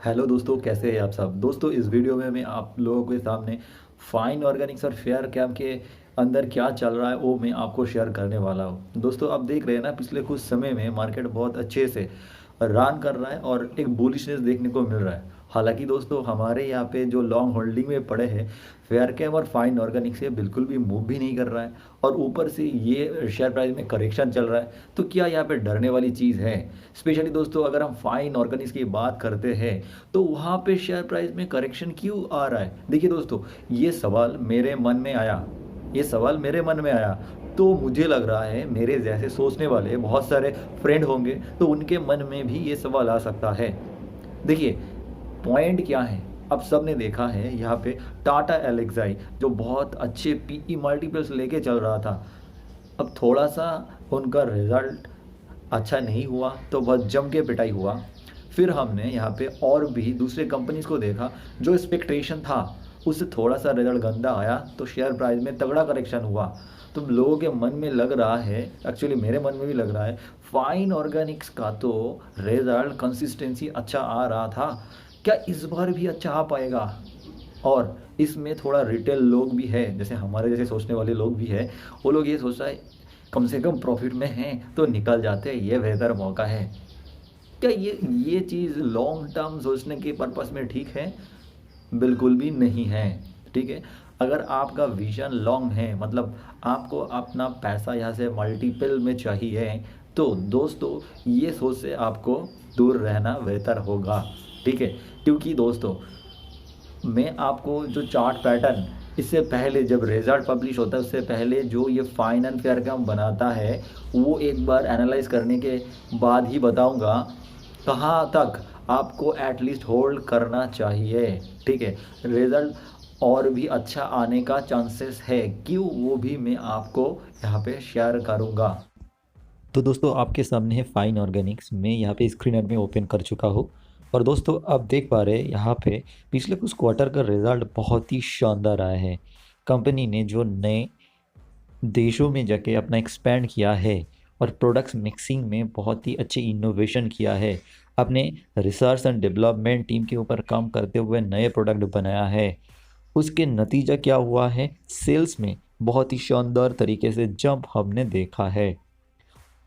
Hello दोस्तों, कैसे हैं आप सब। दोस्तों, इस वीडियो में मैं आप लोगों के सामने फाइन ऑर्गेनिक्स और फेयर कैम्प के अंदर क्या चल रहा है वो मैं आपको शेयर करने वाला हूँ। दोस्तों, आप देख रहे हैं ना, पिछले कुछ समय में मार्केट बहुत अच्छे से रन कर रहा है और एक बुलिशनेस देखने को मिल रहा है। हालांकि दोस्तों, हमारे यहाँ पे जो लॉन्ग होल्डिंग में पड़े हैं फेयर कैम और फाइन ऑर्गेनिक से बिल्कुल भी मूव भी नहीं कर रहा है और ऊपर से ये शेयर प्राइस में करेक्शन चल रहा है। तो क्या यहाँ पे डरने वाली चीज़ है? स्पेशली दोस्तों, अगर हम फाइन ऑर्गेनिक्स की बात करते हैं तो वहाँ पे शेयर प्राइस में करेक्शन क्यों आ रहा है? देखिए दोस्तों, ये सवाल मेरे मन में आया ये सवाल मेरे मन में आया तो मुझे लग रहा है मेरे जैसे सोचने वाले बहुत सारे फ्रेंड होंगे तो उनके मन में भी ये सवाल आ सकता है। देखिए, पॉइंट क्या है। अब सबने देखा है यहाँ पे टाटा एलेक्साई जो बहुत अच्छे पीई मल्टीपल्स लेके चल रहा था, अब थोड़ा सा उनका रिजल्ट अच्छा नहीं हुआ तो बहुत जम के पिटाई हुआ। फिर हमने यहाँ पे और भी दूसरे कंपनीज को देखा जो एक्सपेक्टेशन था उससे थोड़ा सा रिजल्ट गंदा आया तो शेयर प्राइस में तगड़ा करेक्शन हुआ। तो लोगों के मन में लग रहा है, एक्चुअली मेरे मन में भी लग रहा है, फाइन ऑर्गेनिक्स का तो रिजल्ट कंसिस्टेंसी अच्छा आ रहा था, क्या इस बार भी अच्छा आ पाएगा? और इसमें थोड़ा रिटेल लोग भी है, जैसे हमारे जैसे सोचने वाले लोग भी है, वो लोग ये सोच रहा है कम से कम प्रॉफिट में हैं तो निकल जाते, ये बेहतर मौका है। क्या ये चीज़ लॉन्ग टर्म सोचने के पर्पस में ठीक है? बिल्कुल भी नहीं है। ठीक है, अगर आपका विजन लॉन्ग है, मतलब आपको अपना पैसा यहाँ से मल्टीपल में चाहिए, तो दोस्तों ये सोच से आपको दूर रहना बेहतर होगा। ठीक है, क्योंकि दोस्तों मैं आपको जो चार्ट पैटर्न, इससे पहले जब रिजल्ट पब्लिश होता है उससे पहले जो ये फाइन एंड फेयर कैम बनाता है वो एक बार एनालाइज करने के बाद ही बताऊंगा कहाँ तक आपको एटलीस्ट होल्ड करना चाहिए। ठीक है, रिजल्ट और भी अच्छा आने का चांसेस है, क्यों वो भी मैं आपको यहाँ पे शेयर करूँगा। तो दोस्तों, आपके सामने है फाइन ऑर्गेनिक्स, मैं यहाँ पे स्क्रीनर में ओपन कर चुका हूँ। और दोस्तों, आप देख पा रहे हैं यहाँ पे पिछले कुछ क्वार्टर का रिजल्ट बहुत ही शानदार आया है। कंपनी ने जो नए देशों में जाके अपना एक्सपेंड किया है और प्रोडक्ट्स मिक्सिंग में बहुत ही अच्छे इनोवेशन किया है, अपने रिसर्च एंड डेवलपमेंट टीम के ऊपर काम करते हुए नए प्रोडक्ट बनाया है, उसके नतीजा क्या हुआ है, सेल्स में बहुत ही शानदार तरीके से जंप हमने देखा है।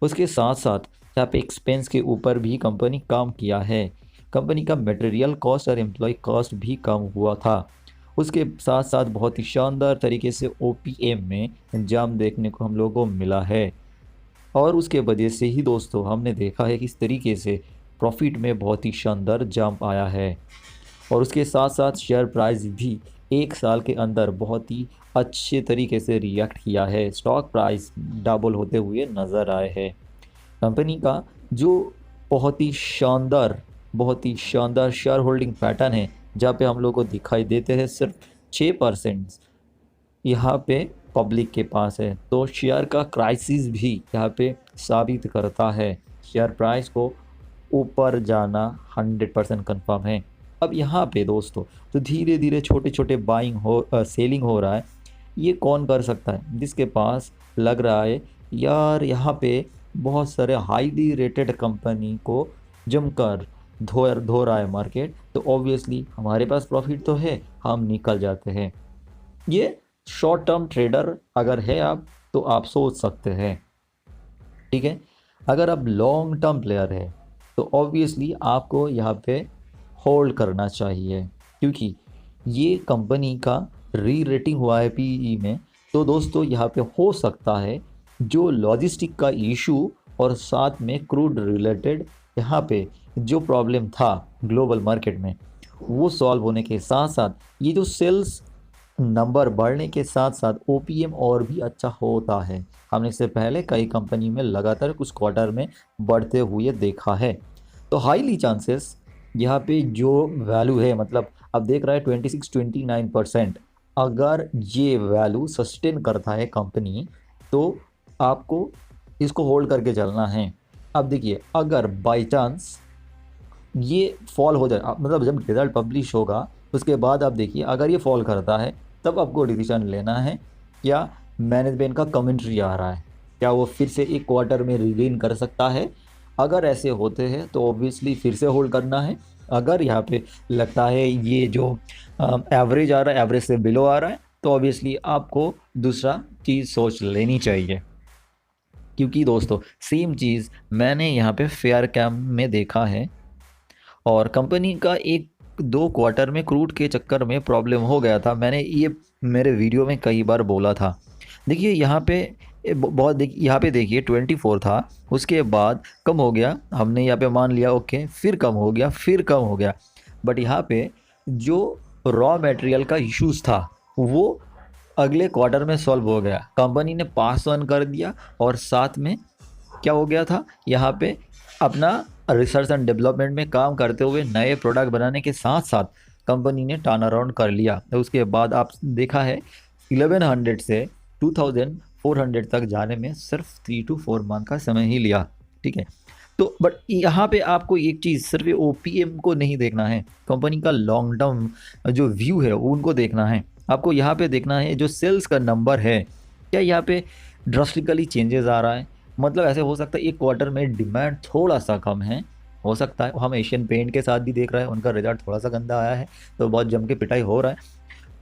उसके साथ साथ यहाँ पे एक्सपेंस के ऊपर भी कंपनी काम किया है। कंपनी का मटेरियल कॉस्ट और एम्प्लॉय कॉस्ट भी कम हुआ था। उसके साथ साथ बहुत ही शानदार तरीके से ओपीएम में जंप देखने को हम लोगों को मिला है। और उसके वजह से ही दोस्तों हमने देखा है कि इस तरीके से प्रॉफिट में बहुत ही शानदार जंप आया है। और उसके साथ साथ शेयर प्राइस भी एक साल के अंदर बहुत ही अच्छे तरीके से रिएक्ट किया है, स्टॉक प्राइस डबल होते हुए नज़र आए हैं। कंपनी का जो बहुत ही शानदार शेयर होल्डिंग पैटर्न है, जहाँ पे हम लोग को दिखाई देते हैं सिर्फ 6% यहाँ पे पब्लिक के पास है, तो शेयर का क्राइसिस भी यहाँ पे साबित करता है शेयर प्राइस को ऊपर जाना 100% कन्फर्म है। अब यहाँ पे दोस्तों तो धीरे धीरे छोटे छोटे सेलिंग हो रहा है। ये कौन कर सकता है जिसके पास लग रहा है यार यहाँ पे बहुत सारे हाईली रेटेड कंपनी को जमकर धो रहा है मार्केट, तो ऑब्वियसली हमारे पास प्रॉफिट तो है, हम निकल जाते हैं। ये शॉर्ट टर्म ट्रेडर अगर है आप तो आप सोच सकते हैं। ठीक है, अगर आप लॉन्ग टर्म प्लेयर है तो ऑब्वियसली आपको यहाँ पे होल्ड करना चाहिए, क्योंकि ये कंपनी का री रेटिंग हुआ है पीई में। तो दोस्तों यहाँ पे हो सकता है जो लॉजिस्टिक का इशू और साथ में क्रूड रिलेटेड यहाँ पे जो प्रॉब्लम था ग्लोबल मार्केट में, वो सॉल्व होने के साथ साथ ये जो सेल्स नंबर बढ़ने के साथ साथ ओपीएम और भी अच्छा होता है। हमने इससे पहले कई कंपनी में लगातार कुछ क्वार्टर में बढ़ते हुए देखा है। तो हाईली चांसेस यहाँ पे जो वैल्यू है, मतलब अब देख रहा है 26-29%, अगर ये वैल्यू सस्टेन करता है कंपनी तो आपको इसको होल्ड करके चलना है। अब देखिए, अगर बाई चांस ये फॉल हो जाए, मतलब जब रिजल्ट पब्लिश होगा उसके बाद आप देखिए, अगर ये फॉल करता है तब आपको डिसीजन लेना है क्या मैनेजमेंट का कमेंट्री आ रहा है, क्या वो फिर से एक क्वार्टर में रिगेन कर सकता है। अगर ऐसे होते हैं तो ऑब्वियसली फिर से होल्ड करना है, अगर यहाँ पे लगता है ये जो एवरेज आ रहा है, एवरेज से बिलो आ रहा है, तो ऑब्वियसली आपको दूसरा चीज़ सोच लेनी चाहिए। क्योंकि दोस्तों सेम चीज़ मैंने यहाँ पे फेयर कैम में देखा है, और कंपनी का एक दो क्वार्टर में क्रूड के चक्कर में प्रॉब्लम हो गया था। मैंने ये मेरे वीडियो में कई बार बोला था। देखिए यहाँ पे बहुत यहाँ पे देखिए 24 था, उसके बाद कम हो गया, हमने यहाँ पे मान लिया ओके, फिर कम हो गया, फिर कम हो गया। बट यहाँ पे जो रॉ मटेरियल का इश्यूज था वो अगले क्वार्टर में सॉल्व हो गया, कंपनी ने पास ऑन कर दिया। और साथ में क्या हो गया था, यहाँ पे अपना रिसर्च एंड डेवलपमेंट में काम करते हुए नए प्रोडक्ट बनाने के साथ साथ कंपनी ने टर्न अराउंड कर लिया। तो उसके बाद आप देखा है 1100 से 2400 तक जाने में सिर्फ 3 to 4 मंथ का समय ही लिया। ठीक है, तो बट यहाँ पे आपको एक चीज़, सिर्फ ओपीएम को नहीं देखना है, कंपनी का लॉन्ग टर्म जो व्यू है वो उनको देखना है। आपको यहाँ पे देखना है जो सेल्स का नंबर है, क्या यहाँ पे ड्रास्टिकली चेंजेस आ रहा है। मतलब ऐसे हो सकता है एक क्वार्टर में डिमांड थोड़ा सा कम है, हो सकता है। हम एशियन पेंट के साथ भी देख रहे हैं, उनका रिजल्ट थोड़ा सा गंदा आया है, तो बहुत जम के पिटाई हो रहा है।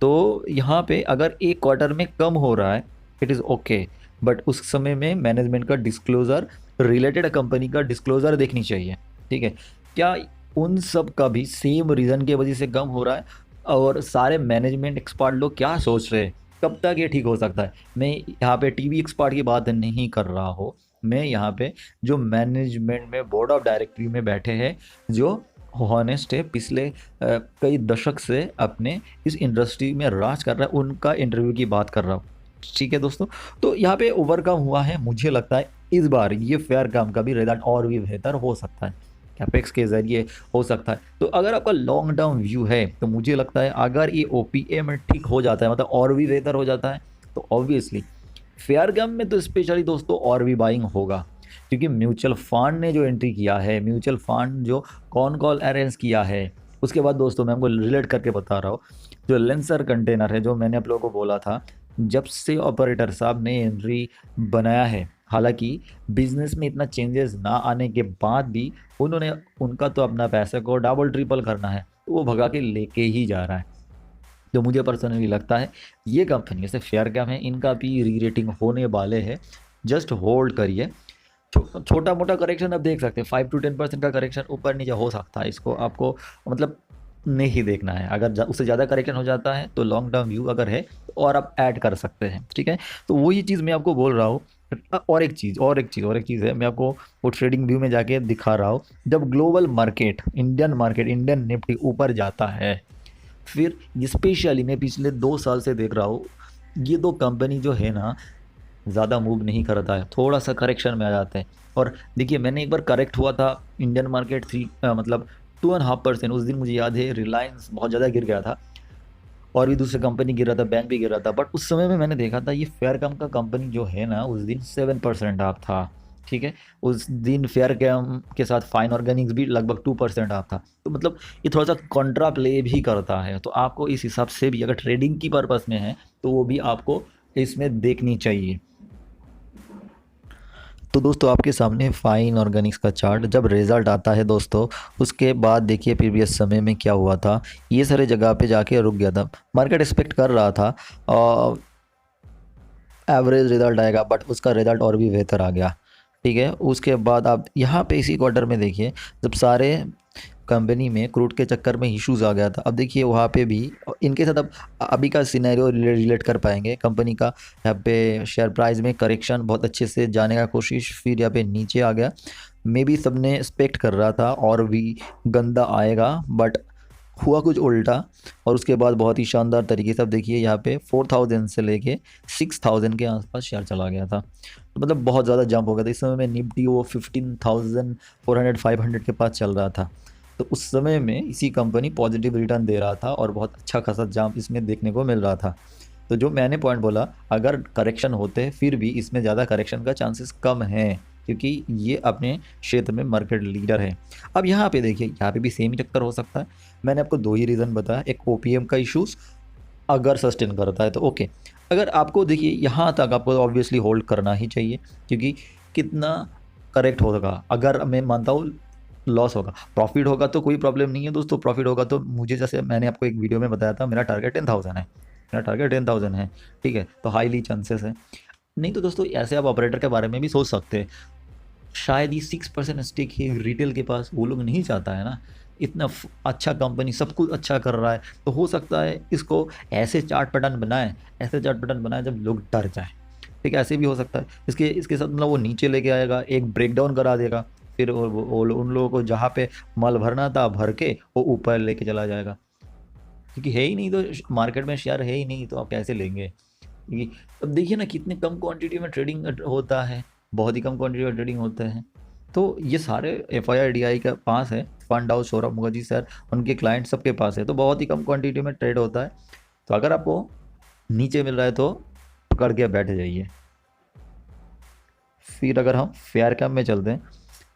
तो यहाँ पे अगर एक क्वार्टर में कम हो रहा है, इट इज़ ओके, बट उस समय में मैनेजमेंट का डिस्क्लोज़र, रिलेटेड कंपनी का डिस्क्लोज़र देखनी चाहिए। ठीक है, क्या उन सब का भी सेम रीज़न की वजह से कम हो रहा है, और सारे मैनेजमेंट एक्सपर्ट लोग क्या सोच रहे हैं, कब तक ये ठीक हो सकता है। मैं यहाँ पे टीवी एक्सपर्ट की बात नहीं कर रहा हूँ, मैं यहाँ पे जो मैनेजमेंट में बोर्ड ऑफ डायरेक्टरी में बैठे हैं, जो हॉनेस्ट है, पिछले कई दशक से अपने इस इंडस्ट्री में राज कर रहा है, उनका इंटरव्यू की बात कर रहा हूँ। ठीक है दोस्तों, तो यहाँ पे ओवरकम हुआ है। मुझे लगता है इस बार ये फेयर काम का भी रिजल्ट और भी बेहतर हो सकता है, कैपेक्स के ज़रिए हो सकता है। तो अगर आपका लॉन्ग टर्म व्यू है तो मुझे लगता है अगर ये ओपीएम ठीक हो जाता है, मतलब और भी बेहतर हो जाता है, तो ऑब्वियसली फेयर गम में तो स्पेशली दोस्तों और भी बाइंग होगा। क्योंकि म्यूचुअल फंड ने जो एंट्री किया है, म्यूचुअल फंड जो कौन कॉल अरेंज किया है, उसके बाद दोस्तों मैं आपको रिलेट करके बता रहा हूँ, जो लेंसर कंटेनर है, जो मैंने आप लोगों को बोला था, जब से ऑपरेटर साहब ने एंट्री बनाया है, हालांकि बिजनेस में इतना चेंजेस ना आने के बाद भी उन्होंने, उनका तो अपना पैसे को डबल ट्रिपल करना है, तो वो भगा के लेके ही जा रहा है। तो मुझे पर्सनली लगता है ये कंपनी जैसे फेयर कैम है, इनका भी री रेटिंग होने वाले हैं, जस्ट होल्ड करिए। छोटा मोटा करेक्शन आप देख सकते हैं, 5 to 10% का करेक्शन ऊपर नीचे हो सकता है, इसको आपको मतलब नहीं देखना है। अगर उससे ज़्यादा करेक्शन हो जाता है तो लॉन्ग टर्म व्यू अगर है तो और आप ऐड कर सकते हैं। ठीक है, तो वही चीज़ मैं आपको बोल रहा हूँ। और एक चीज़ है, मैं आपको वो ट्रेडिंग व्यू में जाके दिखा रहा हूँ। जब ग्लोबल मार्केट, इंडियन निफ्टी ऊपर जाता है, फिर स्पेशली मैं पिछले 2 साल से देख रहा हूँ, ये दो कंपनी जो है ना ज़्यादा मूव नहीं करता है, थोड़ा सा करेक्शन में आ जाते हैं। और देखिए मैंने एक बार करेक्ट हुआ था इंडियन मार्केट मतलब 2.5%, उस दिन मुझे याद है रिलायंस बहुत ज़्यादा गिर गया था, और भी दूसरे कंपनी गिर रहा था, बैंक भी गिर रहा था। बट उस समय में मैंने देखा था ये फेयर कैम का कंपनी जो है ना, उस दिन 7% आप था। ठीक है, उस दिन फेयर कैम के साथ फाइन ऑर्गेनिक्स भी लगभग 2% आप था। तो मतलब ये थोड़ा सा कॉन्ट्रा प्ले भी करता है, तो आपको इस हिसाब से भी अगर ट्रेडिंग की पर्पज़ में है तो वो भी आपको इसमें देखनी चाहिए। तो दोस्तों आपके सामने फाइन ऑर्गेनिक्स का चार्ट, जब रिज़ल्ट आता है दोस्तों, उसके बाद देखिए प्रीवियस समय में क्या हुआ था, ये सारे जगह पे जाके रुक गया था। मार्केट एक्सपेक्ट कर रहा था एवरेज रिज़ल्ट आएगा, बट उसका रिज़ल्ट और भी बेहतर आ गया। ठीक है, उसके बाद आप यहाँ पे इसी क्वार्टर में देखिए, जब सारे कंपनी में क्रूड के चक्कर में इश्यूज़ आ गया था, अब देखिए वहाँ पे भी इनके साथ अब अभी का सिनेरियो रिलेट कर पाएंगे। कंपनी का यहाँ पे शेयर प्राइस में करेक्शन बहुत अच्छे से जाने का कोशिश, फिर यहाँ पे नीचे आ गया। मे बी सबने एक्सपेक्ट कर रहा था और भी गंदा आएगा, बट हुआ कुछ उल्टा, और उसके बाद बहुत ही शानदार तरीके से अब देखिए यहाँ पे 4000 से लेके 6000 के आसपास शेयर चला गया था। तो मतलब बहुत ज़्यादा जंप हो गया था। इस समय में निफ्टी वो 15,400 500 के पास चल रहा था, तो उस समय में इसी कंपनी पॉजिटिव रिटर्न दे रहा था और बहुत अच्छा खासा जंप इसमें देखने को मिल रहा था। तो जो मैंने पॉइंट बोला, अगर करेक्शन होते फिर भी इसमें ज़्यादा करेक्शन का चांसेस कम है, क्योंकि ये अपने क्षेत्र में मार्केट लीडर है। अब यहाँ पे देखिए, यहाँ पे भी सेम ही चक्कर हो सकता है। मैंने आपको दो ही रीज़न बताया, एक ओपीएम का इशूज़ अगर सस्टेन करता है तो ओके। अगर आपको देखिए यहाँ तक आपको ऑब्वियसली होल्ड करना ही चाहिए, क्योंकि कितना करेक्ट होगा, अगर मैं मानता हूँ लॉस होगा। प्रॉफिट होगा तो कोई प्रॉब्लम नहीं है दोस्तों, प्रॉफिट होगा तो मुझे, जैसे मैंने आपको एक वीडियो में बताया था, मेरा टारगेट 10,000 है, मेरा टारगेट 10,000 है, ठीक है, तो हाईली चांसेस है। नहीं तो दोस्तों ऐसे आप ऑपरेटर के बारे में भी सोच सकते हैं, शायद ये 6% स्टेक है रिटेल के पास, वो लोग नहीं चाहता है ना, इतना अच्छा कंपनी सब कुछ अच्छा कर रहा है, तो हो सकता है इसको ऐसे चार्ट पैटर्न बनाए, ऐसे चार्ट पैटर्न बनाए जब लोग डर जाए, ठीक है, ऐसे भी हो सकता है। इसके इसके साथ मतलब वो नीचे लेके आएगा, एक ब्रेकडाउन करा देगा, फिर उन लोगों को जहाँ पे माल भरना था भर के वो ऊपर लेके चला जाएगा, क्योंकि है ही नहीं, तो मार्केट में शेयर है ही नहीं, तो आप कैसे लेंगे? क्योंकि अब देखिए ना कितने कम क्वांटिटी में ट्रेडिंग होता है, बहुत ही कम क्वांटिटी में ट्रेडिंग होता है। तो ये सारे FIRDI के पास है, fund house Saurabh Mukherjee sir, उनके क्लाइंट सबके पास है, तो बहुत ही कम क्वांटिटी में ट्रेड होता है। तो अगर आपको नीचे मिल रहा है तो पकड़ के बैठ जाइए। फिर अगर हम फेयर कैम में चलते हैं,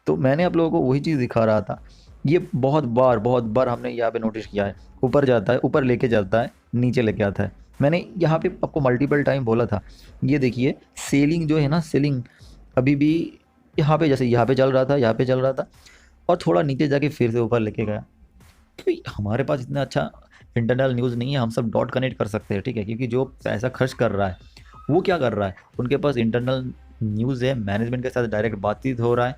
तो मैंने आप लोगों को वही चीज़ दिखा रहा था, ये बहुत बार हमने यहाँ पे नोटिस किया है, ऊपर जाता है, ऊपर लेके जाता है, नीचे लेके आता है। मैंने यहाँ पे आपको मल्टीपल टाइम बोला था, ये देखिए सेलिंग जो है ना, सेलिंग अभी भी यहाँ पे, जैसे यहाँ पे चल रहा था, यहाँ पे चल रहा था, और थोड़ा नीचे जाके फिर से ऊपर लेके गया। क्योंकि हमारे पास इतना अच्छा इंटरनल न्यूज़ नहीं है, हम सब डॉट कनेक्ट कर सकते हैं, ठीक है, क्योंकि जो पैसा खर्च कर रहा है वो क्या कर रहा है, उनके पास इंटरनल न्यूज़ है, मैनेजमेंट के साथ डायरेक्ट बातचीत हो रहा है,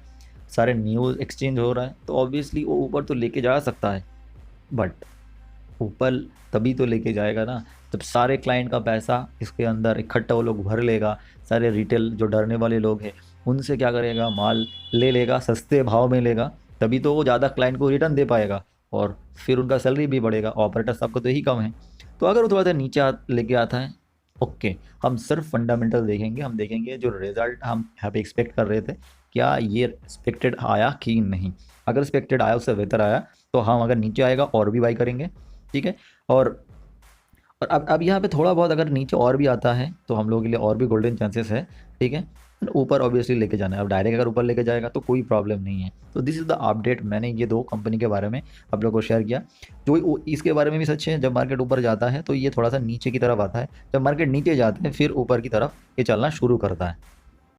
सारे न्यूज़ एक्सचेंज हो रहा है, तो ऑब्वियसली वो ऊपर तो लेके जा सकता है। बट ऊपर तभी तो लेके जाएगा ना जब सारे क्लाइंट का पैसा इसके अंदर इकट्ठा वो लोग भर लेगा, सारे रिटेल जो डरने वाले लोग हैं उनसे क्या करेगा, माल ले लेगा, सस्ते भाव में लेगा, तभी तो वो ज़्यादा क्लाइंट को रिटर्न दे पाएगा, और फिर उनका सैलरी भी बढ़ेगा। ऑपरेटर सबको तो यही कम है। तो अगर वो थोड़ा सा नीचे लेके आता है, ओके, हम सिर्फ फंडामेंटल देखेंगे, हम देखेंगे जो रिजल्ट हम यहाँ पे एक्सपेक्ट कर रहे थे क्या ये एक्सपेक्टेड आया कि नहीं। अगर एक्सपेक्टेड आया, उससे बेहतर आया, तो हम अगर नीचे आएगा और भी बाई करेंगे, ठीक है। और अब यहाँ पे थोड़ा बहुत अगर नीचे और भी आता है तो हम लोगों के लिए और भी गोल्डन चांसेस है, ठीक है। ऊपर ऑब्वियसली लेके जाना है, अब डायरेक्ट अगर ऊपर लेके जाएगा तो कोई प्रॉब्लम नहीं है। तो दिस इज़ द अपडेट, मैंने ये दो कंपनी के बारे में आप लोगों को शेयर किया। इसके बारे में भी सच है, जब मार्केट ऊपर जाता है तो ये थोड़ा सा नीचे की तरफ आता है, जब मार्केट नीचे जाता है फिर ऊपर की तरफ ये चलना शुरू करता है।